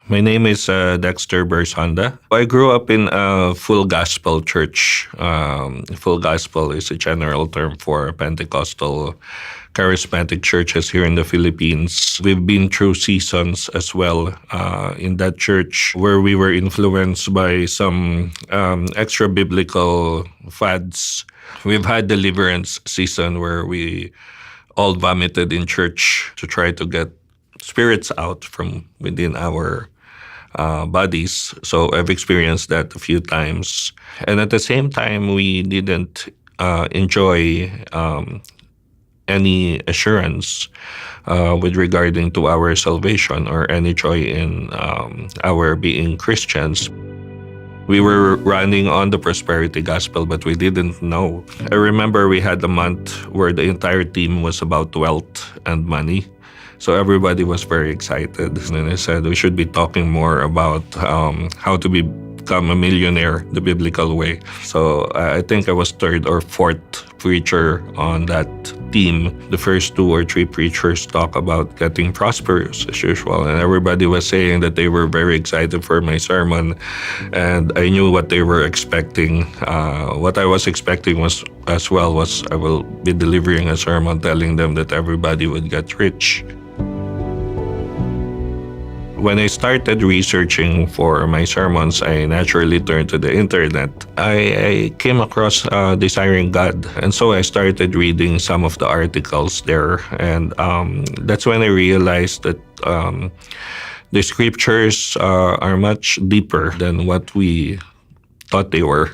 My name is Dexter Bersanda. I grew up in a full gospel church. Full gospel is a general term for Pentecostal charismatic churches here in the Philippines. We've been through seasons as well in that church where we were influenced by some extra biblical fads. We've had deliverance season where we all vomited in church to try to get spirits out from within our bodies. So I've experienced that a few times. And at the same time, we didn't enjoy any assurance with regarding to our salvation or any joy in our being Christians. We were running on the prosperity gospel, but we didn't know. I remember we had a month where the entire team was about wealth and money. So everybody was very excited. And I said we should be talking more about how to become a millionaire the biblical way. So I think I was third or fourth preacher on that team. The first 2 or 3 preachers talk about getting prosperous as usual. And everybody was saying that they were very excited for my sermon. And I knew what they were expecting. What I was expecting was I will be delivering a sermon telling them that everybody would get rich. When I started researching for my sermons, I naturally turned to the internet. I came across Desiring God, and so I started reading some of the articles there. And that's when I realized that the scriptures are much deeper than what we thought they were.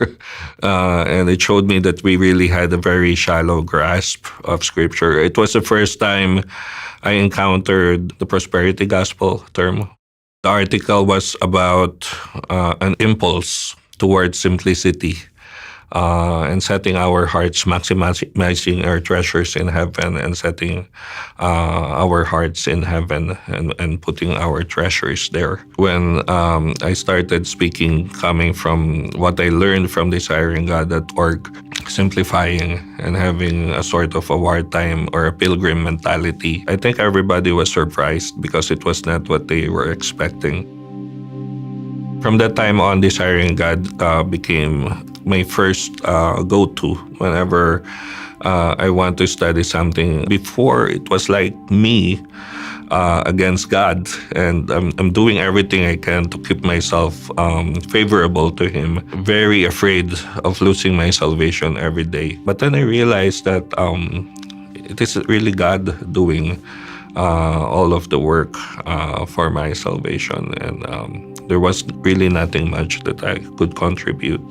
And it showed me that we really had a very shallow grasp of scripture. It was the first time I encountered the prosperity gospel term. The article was about an impulse towards simplicity and setting our hearts, maximizing our treasures in heaven and setting our hearts in heaven and putting our treasures there. When I started speaking, coming from what I learned from DesiringGod.org, simplifying and having a sort of a wartime or a pilgrim mentality, I think everybody was surprised because it was not what they were expecting. From that time on, Desiring God became my first go-to whenever I want to study something. Before, it was like me against God, and I'm doing everything I can to keep myself favorable to Him. Very afraid of losing my salvation every day. But then I realized that it is really God doing all of the work for my salvation, and there was really nothing much that I could contribute.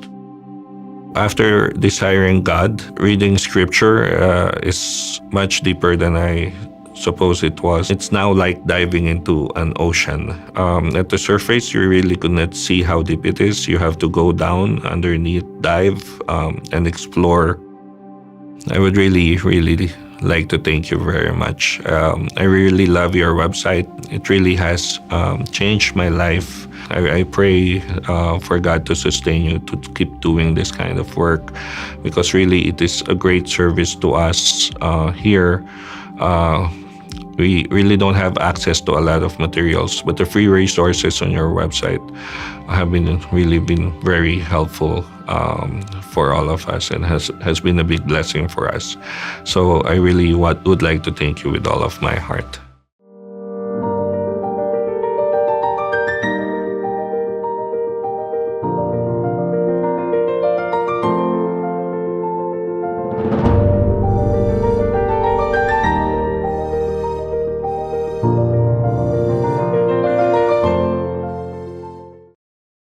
After Desiring God, reading scripture is much deeper than I suppose it was. It's now like diving into an ocean. At the surface, you really could not see how deep it is. You have to go down underneath, dive, and explore. I would really like to thank you very much. I really love your website. It really has changed my life. I pray for God to sustain you to keep doing this kind of work, because really it is a great service to us here. We really don't have access to a lot of materials, but the free resources on your website have been very helpful for all of us, and has been a big blessing for us. So I really would like to thank you with all of my heart.